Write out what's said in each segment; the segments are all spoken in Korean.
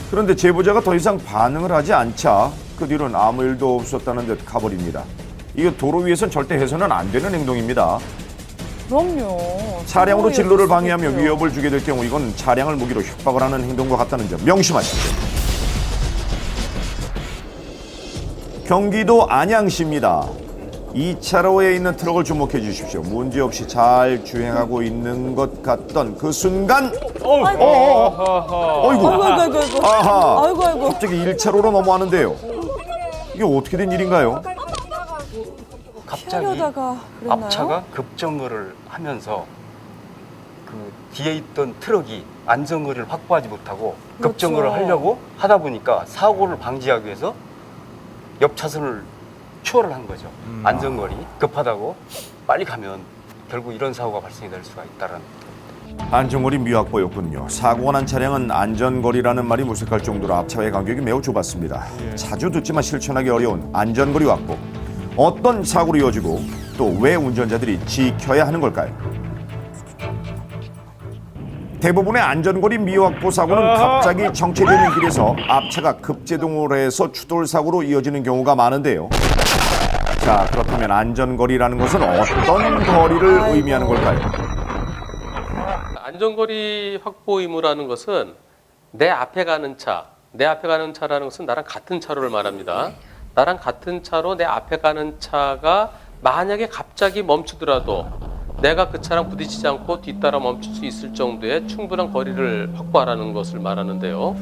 그런데 제보자가 더 이상 반응을 하지 않자 그 뒤로는 아무 일도 없었다는 듯 가버립니다. 이거 도로 위에선 절대 해서는 안 되는 행동입니다. 그럼요. 차량으로 진로를 방해하며 있겠죠. 위협을 주게 될 경우 이건 차량을 무기로 협박을 하는 행동과 같다는 점 명심하십시오. 경기도 안양시입니다. 2차로에 있는 트럭을 주목해 주십시오. 문제없이 잘 주행하고 있는 것 같던 그 순간 아이고. 어이구 아이고. 아하 아이고. 갑자기 1차로로 넘어가는데요. 이게 어떻게 된 일인가요? 갑자기 피하려다가 그랬나요? 앞차가 급정거를 하면서 그 뒤에 있던 트럭이 안전거리를 확보하지 못하고 그렇죠. 급정거를 하려고 하다 보니까 사고를 방지하기 위해서 옆 차선을 추월을 한 거죠. 안전거리 급하다고 빨리 가면 결국 이런 사고가 발생이 될 수가 있다는. 안전거리 미확보였군요. 사고가 난 차량은 안전거리라는 말이 무색할 정도로 앞차와의 간격이 매우 좁았습니다. 자주 듣지만 실천하기 어려운 안전거리 확보. 어떤 사고로 이어지고 또 왜 운전자들이 지켜야 하는 걸까요? 대부분의 안전거리 미확보 사고는 갑자기 정체되는 길에서 앞차가 급제동을 해서 추돌 사고로 이어지는 경우가 많은데요. 자, 그렇다면 안전거리라는 것은 어떤 거리를 의미하는 걸까요? 안전거리 확보 의무라는 것은 내 앞에 가는 차라는 것은 나랑 같은 차로를 말합니다. 나랑 같은 차로 내 앞에 가는 차가 만약에 갑자기 멈추더라도 내가 그 차랑 부딪히지 않고 뒤따라 멈출 수 있을 정도의 충분한 거리를 확보하라는 것을 말하는데요.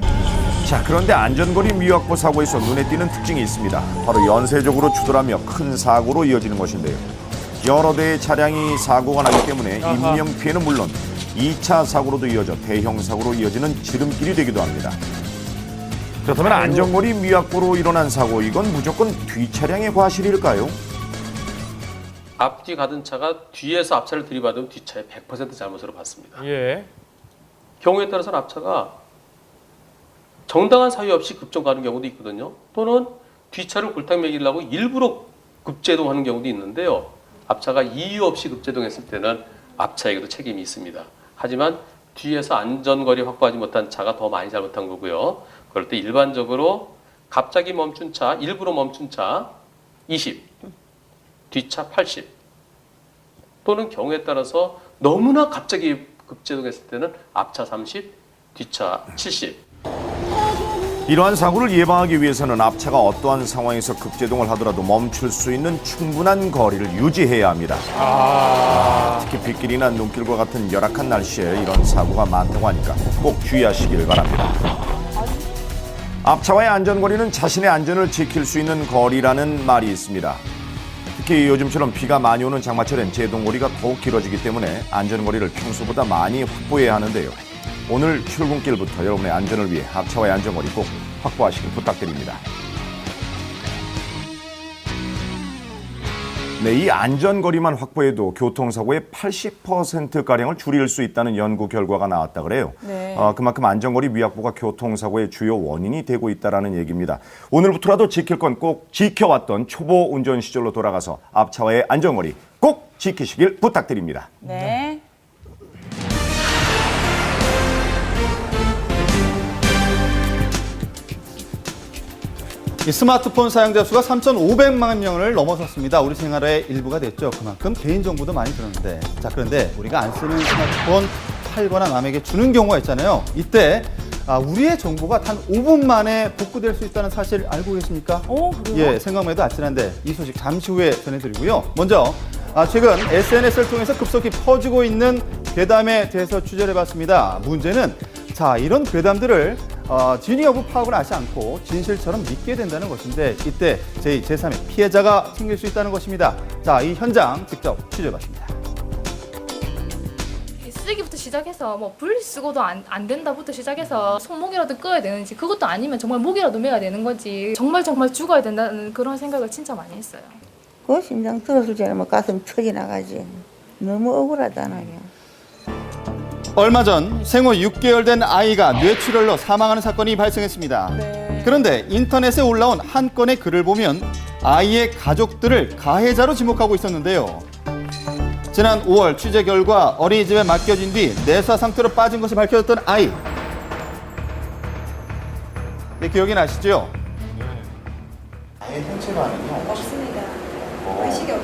자, 그런데 안전거리 미확보 사고에서 눈에 띄는 특징이 있습니다. 바로 연쇄적으로 추돌하며 큰 사고로 이어지는 것인데요. 여러 대의 차량이 사고가 나기 때문에 인명피해는 물론 2차 사고로도 이어져 대형 사고로 이어지는 지름길이 되기도 합니다. 그렇다면 안전거리 미확보로 일어난 사고, 이건 무조건 뒷차량의 과실일까요? 앞뒤 가던 차가 뒤에서 앞차를 들이받으면 뒷차의 100% 잘못으로 봤습니다. 예. 경우에 따라서는 앞차가 정당한 사유 없이 급정 가는 경우도 있거든요. 또는 뒷차를 골탕 먹이려고 일부러 급제동하는 경우도 있는데요. 앞차가 이유 없이 급제동했을 때는 앞차에게도 책임이 있습니다. 하지만 뒤에서 안전거리 확보하지 못한 차가 더 많이 잘못한 거고요. 그럴 때 일반적으로 갑자기 멈춘 차, 일부러 멈춘 차 20, 뒷차 80 또는 경우에 따라서 너무나 갑자기 급제동했을 때는 앞차 30, 뒷차 70. 이러한 사고를 예방하기 위해서는 앞차가 어떠한 상황에서 급제동을 하더라도 멈출 수 있는 충분한 거리를 유지해야 합니다. 특히 빗길이나 눈길과 같은 열악한 날씨에 이런 사고가 많다고 하니까 꼭 주의하시길 바랍니다. 앞차와의 안전거리는 자신의 안전을 지킬 수 있는 거리라는 말이 있습니다. 특히 요즘처럼 비가 많이 오는 장마철엔 제동거리가 더욱 길어지기 때문에 안전거리를 평소보다 많이 확보해야 하는데요. 오늘 출근길부터 여러분의 안전을 위해 앞차와의 안전거리 꼭 확보하시길 부탁드립니다. 네, 이 안전거리만 확보해도 교통사고의 80%가량을 줄일 수 있다는 연구 결과가 나왔다 그래요. 네. 그만큼 안전거리 미확보가 교통사고의 주요 원인이 되고 있다는 얘기입니다. 오늘부터라도 지킬 건 꼭 지켜왔던 초보 운전 시절로 돌아가서 앞차와의 안전거리 꼭 지키시길 부탁드립니다. 네. 이 스마트폰 사용자 수가 3,500만 명을 넘어섰습니다. 우리 생활의 일부가 됐죠. 그만큼 개인정보도 많이 들었는데. 자, 그런데 우리가 안 쓰는 스마트폰 팔거나 남에게 주는 경우가 있잖아요. 이때 우리의 정보가 단 5분 만에 복구될 수 있다는 사실 알고 계십니까? 그래요? 예, 생각만 해도 아찔한데 이 소식 잠시 후에 전해드리고요. 먼저 최근 SNS를 통해서 급속히 퍼지고 있는 괴담에 대해서 취재를 해봤습니다. 문제는 이런 괴담들을 진위 여부 파악을 하지 않고 진실처럼 믿게 된다는 것인데 이때 제2, 제3의 피해자가 생길 수 있다는 것입니다. 자, 이 현장 직접 취재해봤습니다. 쓰기부터 시작해서 뭐 분리수거도 안 된다부터 시작해서 손목이라도 꺼야 되는지 그것도 아니면 정말 목이라도 매야 되는 거지 정말 죽어야 된다는 그런 생각을 진짜 많이 했어요. 그 심장 들었을 때는 뭐 가슴 터져 나가지. 너무 억울하잖아요. 얼마 전 생후 6개월 된 아이가 뇌출혈로 사망하는 사건이 발생했습니다. 네. 그런데 인터넷에 올라온 한 건의 글을 보면 아이의 가족들을 가해자로 지목하고 있었는데요. 지난 5월 취재 결과 어린이집에 맡겨진 뒤 내사 상태로 빠진 것이 밝혀졌던 아이. 네, 기억이 나시죠? 아예 생체 반응이 없습니다. 의식이